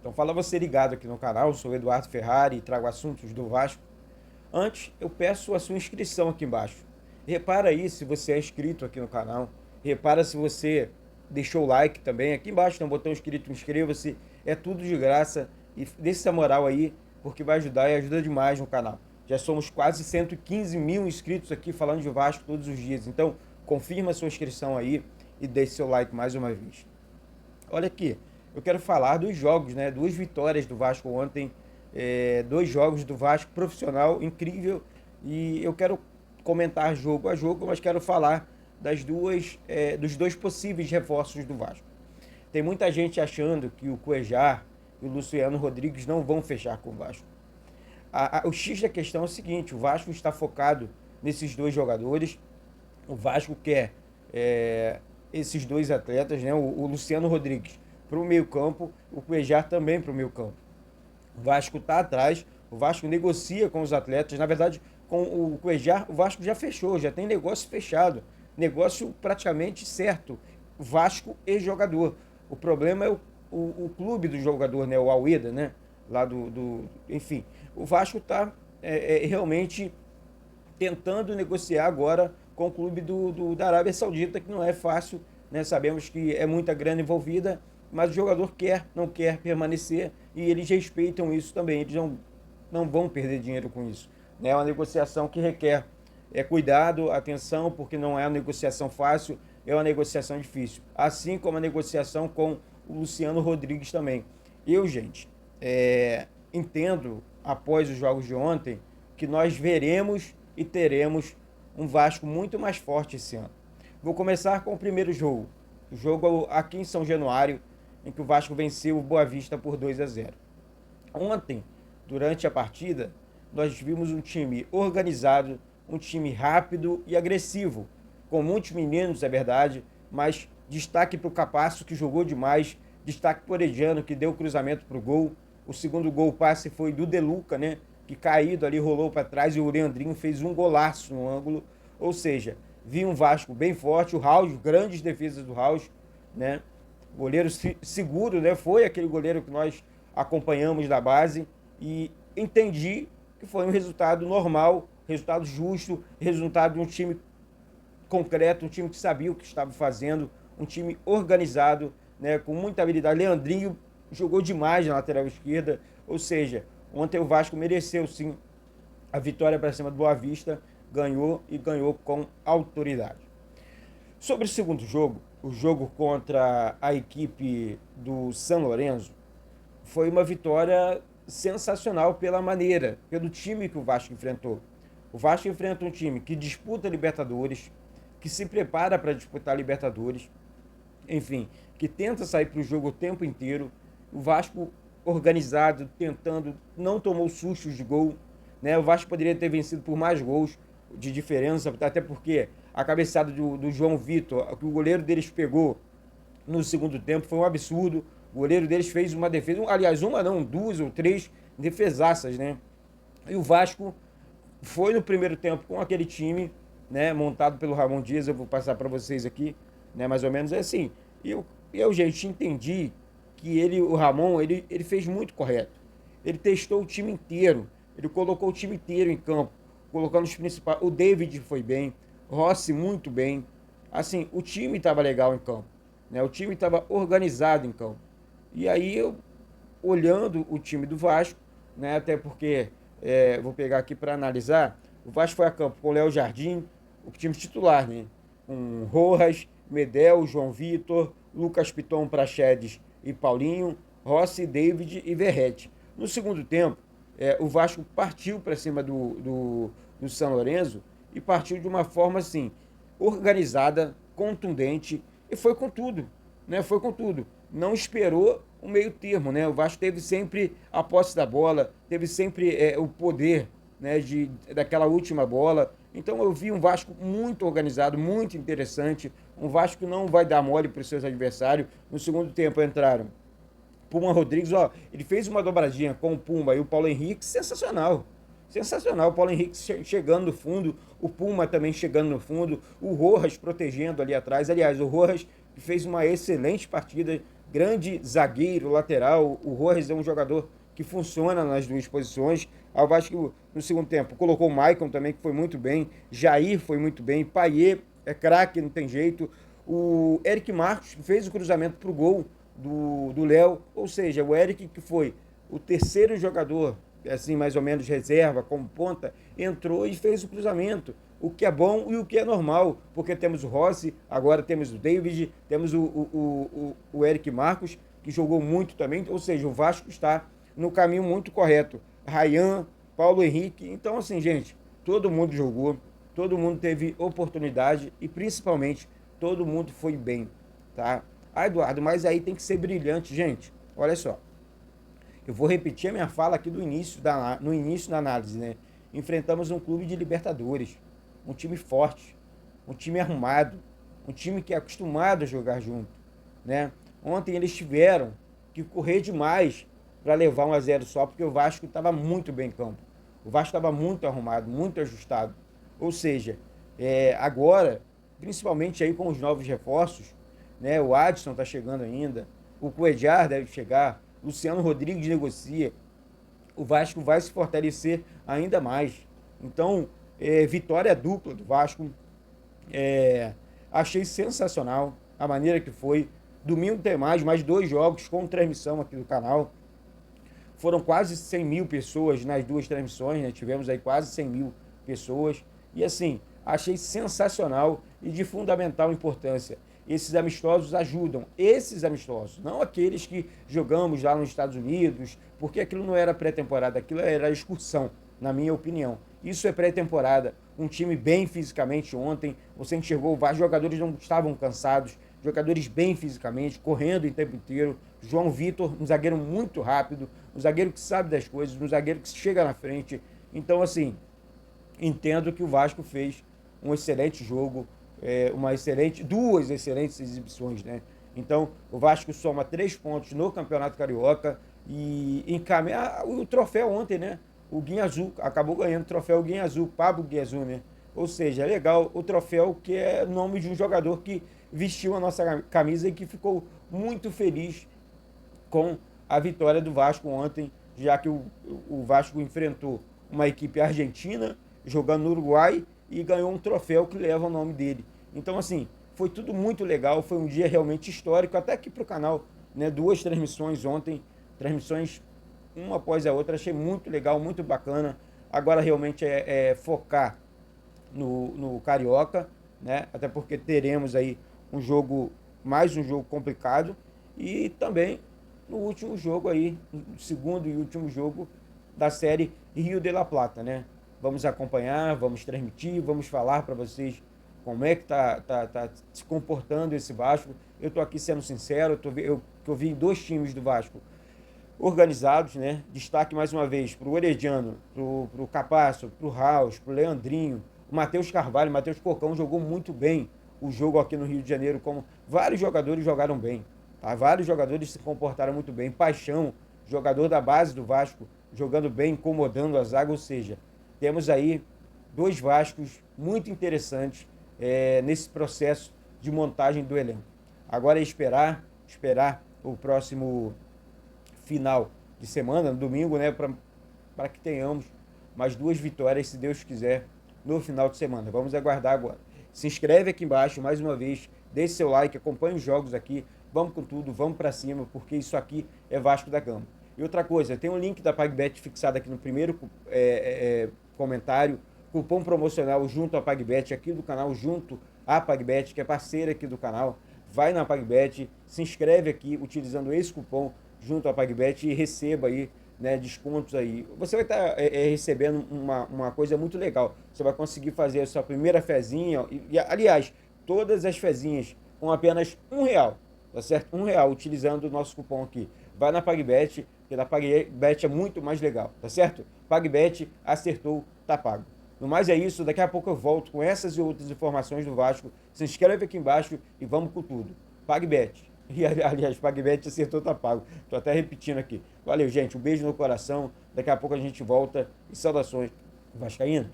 Então fala você ligado aqui no canal, eu sou o Eduardo Ferrari e trago assuntos do Vasco. Antes, eu peço a sua inscrição aqui embaixo. Repara aí se você é inscrito aqui no canal. Repara se você deixou o like também. Aqui embaixo tem um botão escrito inscreva-se. É tudo de graça. E dê essa moral aí, porque vai ajudar e ajuda demais no canal. Já somos quase 115 mil inscritos aqui falando de Vasco todos os dias. Então, confirma a sua inscrição aí e deixe seu like mais uma vez. Olha aqui, eu quero falar dos jogos, né? Duas vitórias do Vasco ontem, dois jogos do Vasco profissional, incrível. E eu quero comentar jogo a jogo, mas quero falar dos dois possíveis reforços do Vasco. Tem muita gente achando que o Cuejar e o Luciano Rodrigues não vão fechar com o Vasco. O X da questão é o seguinte: o Vasco está focado nesses dois jogadores. O Vasco quer esses dois atletas, né? O Luciano Rodrigues para o meio campo, o Cuejar também para o meio campo. O Vasco está atrás, o Vasco negocia com os atletas. Na verdade, com o Cuejar, o Vasco já fechou, já tem negócio fechado, negócio praticamente certo, Vasco e jogador. O problema é o clube do jogador, né? O Almeida, né? Lá enfim, o Vasco está realmente tentando negociar agora com o clube da Arábia Saudita, que não é fácil, né? Sabemos que é muita grana envolvida, mas o jogador não quer permanecer e eles respeitam isso também. Eles não vão perder dinheiro com isso. É uma negociação que requer cuidado, atenção, porque não é uma negociação fácil, é uma negociação difícil. Assim como a negociação com o Luciano Rodrigues também. Eu, gente, entendo, após os jogos de ontem, que nós veremos e teremos um Vasco muito mais forte esse ano. Vou começar com o primeiro jogo. O jogo aqui em São Januário, em que o Vasco venceu o Boa Vista por 2-0. Ontem, durante a partida, nós vimos um time organizado, um time rápido e agressivo, com muitos meninos, é verdade, mas destaque para o Capasso, que jogou demais, destaque para o Orediano, que deu cruzamento para o gol. O segundo gol, o passe foi do Deluca, né? Que caído ali, rolou para trás, e o Leandrinho fez um golaço no ângulo. Ou seja, vi um Vasco bem forte, o Raul, grandes defesas do Raul, né? Goleiro seguro, né? Foi aquele goleiro que nós acompanhamos da base e entendi que foi um resultado normal, resultado justo, resultado de um time concreto, um time que sabia o que estava fazendo, um time organizado, né? Com muita habilidade. Leandrinho jogou demais na lateral esquerda, ou seja, ontem o Vasco mereceu sim a vitória para cima do Boa Vista, ganhou e ganhou com autoridade. Sobre o segundo jogo, o jogo contra a equipe do São Lourenço, foi uma vitória sensacional pela maneira, pelo time que o Vasco enfrentou. O Vasco enfrenta um time que disputa Libertadores, que se prepara para disputar Libertadores, enfim, que tenta sair para o jogo o tempo inteiro. O Vasco organizado, tentando, não tomou sustos de gol, né? O Vasco poderia ter vencido por mais gols de diferença, até porque a cabeçada do João Vitor, que o goleiro deles pegou no segundo tempo, foi um absurdo. O goleiro deles fez uma defesa, aliás, uma não, duas ou três defesaças, né? E o Vasco foi no primeiro tempo com aquele time, né, montado pelo Ramon Dias. Eu vou passar para vocês aqui, né, mais ou menos é assim. Eu gente, entendi que o Ramon, ele fez muito correto. Ele testou o time inteiro, ele colocou o time inteiro em campo, colocando os principais. O David foi bem, Rossi muito bem. Assim, o time estava legal em campo, né? O time estava organizado em campo. E aí eu, olhando o time do Vasco, né? Até porque, vou pegar aqui para analisar, o Vasco foi a campo com o Léo Jardim, o time titular, né? Com Rojas, Medel, João Vitor, Lucas Piton, Praxedes e Paulinho, Rossi, David e Verrete. No segundo tempo, o Vasco partiu para cima do São Lourenço e partiu de uma forma assim, organizada, contundente, e foi com tudo, né? Foi com tudo. Não esperou o meio termo, né? O Vasco teve sempre a posse da bola, teve sempre o poder, né, daquela última bola. Então eu vi um Vasco muito organizado, muito interessante, um Vasco que não vai dar mole para os seus adversários. No segundo tempo entraram Puma Rodrigues, ó, ele fez uma dobradinha com o Puma e o Paulo Henrique, sensacional. Sensacional, o Paulo Henrique chegando no fundo, o Puma também chegando no fundo, o Rojas protegendo ali atrás. Aliás, o Rojas fez uma excelente partida grande zagueiro, lateral. O Rojas é um jogador que funciona nas duas posições. O Vasco, no segundo tempo, colocou o Maicon também, que foi muito bem. Jair foi muito bem. Payet é craque, não tem jeito. O Eric Marcos fez o cruzamento para o gol do Léo. Ou seja, o Eric, que foi o terceiro jogador, assim, mais ou menos reserva, como ponta, entrou e fez o cruzamento. O que é bom e o que é normal, porque temos o Rossi, agora temos o David, temos o Eric Marcos, que jogou muito também. Ou seja, o Vasco está no caminho muito correto. Ryan, Paulo Henrique. Então, assim, gente, todo mundo jogou, todo mundo teve oportunidade e, principalmente, todo mundo foi bem, tá? Ah, Eduardo, mas aí tem que ser brilhante, gente. Olha só. Eu vou repetir a minha fala aqui no início da análise, né? Enfrentamos um clube de Libertadores, um time forte, um time arrumado, um time que é acostumado a jogar junto, né? Ontem eles tiveram que correr demais para levar 1-0 só, porque o Vasco estava muito bem em campo. O Vasco estava muito arrumado, muito ajustado. Ou seja, agora, principalmente aí com os novos reforços, né? O Adson está chegando ainda, o Cuéllar deve chegar, Luciano Rodrigues negocia, o Vasco vai se fortalecer ainda mais. Então, vitória dupla do Vasco. Achei sensacional a maneira que foi. Domingo tem mais 2 jogos com transmissão aqui do canal. Foram quase 100 mil pessoas nas 2 transmissões, né? Tivemos aí quase 100 mil pessoas. E assim, achei sensacional e de fundamental importância. Esses amistosos ajudam, esses amistosos, não aqueles que jogamos lá nos Estados Unidos, porque aquilo não era pré-temporada, aquilo era excursão, na minha opinião. Isso é pré-temporada, um time bem fisicamente ontem, você enxergou, vários jogadores não estavam cansados, jogadores bem fisicamente, correndo o tempo inteiro. João Vitor, um zagueiro muito rápido, um zagueiro que sabe das coisas, um zagueiro que chega na frente. Então, assim, entendo que o Vasco fez um excelente jogo, duas excelentes exibições, né? Então, o Vasco soma 3 pontos no Campeonato Carioca e encaminha o troféu ontem, né? O Guinha Azul, acabou ganhando o troféu Guinha Azul, Pablo Guinha Azul, né? Ou seja, é legal o troféu que é nome de um jogador que vestiu a nossa camisa e que ficou muito feliz com a vitória do Vasco ontem, já que o Vasco enfrentou uma equipe argentina, jogando no Uruguai, e ganhou um troféu que leva o nome dele. Então, assim, foi tudo muito legal, foi um dia realmente histórico, até aqui para o canal, né? 2 transmissões ontem, transmissões uma após a outra, achei muito legal, muito bacana. Agora realmente focar no Carioca, né? Até porque teremos aí mais um jogo complicado, e também no último jogo aí, no segundo e último jogo da série Rio de la Plata, né? Vamos acompanhar, vamos transmitir, vamos falar para vocês como é que tá se comportando esse Vasco. Eu estou aqui sendo sincero, eu vi 2 times do Vasco organizados, né? Destaque mais uma vez para o Orediano, para o Capasso, para o Raus, para o Leandrinho, o Matheus Carvalho, o Matheus Cocão jogou muito bem o jogo aqui no Rio de Janeiro, como vários jogadores jogaram bem, tá? Vários jogadores se comportaram muito bem. Paixão, jogador da base do Vasco, jogando bem, incomodando a zaga, ou seja, temos aí 2 Vascos muito interessantes nesse processo de montagem do elenco. Agora é esperar o próximo final de semana, no domingo, né, para que tenhamos mais 2 vitórias, se Deus quiser, no final de semana. Vamos aguardar agora. Se inscreve aqui embaixo, mais uma vez, deixe seu like, acompanhe os jogos aqui, vamos com tudo, vamos para cima, porque isso aqui é Vasco da Gama. E outra coisa, tem um link da PagBet fixado aqui no primeiro comentário, cupom promocional junto à PagBet, aqui do canal, junto à PagBet, que é parceira aqui do canal. Vai na PagBet, se inscreve aqui utilizando esse cupom junto à PagBet e receba aí, né, descontos aí. Você vai estar recebendo uma coisa muito legal. Você vai conseguir fazer a sua primeira fezinha, aliás, todas as fezinhas com apenas R$1, tá certo? R$1 utilizando o nosso cupom aqui. Vai na PagBet, porque na PagBet é muito mais legal, tá certo? PagBet, acertou, tá pago. No mais é isso, daqui a pouco eu volto com essas e outras informações do Vasco. Se inscreve aqui embaixo e vamos com tudo. PagBet. E, aliás, PagBet, acertou, tá pago. Tô até repetindo aqui. Valeu, gente. Um beijo no coração. Daqui a pouco a gente volta. E saudações vascaínas.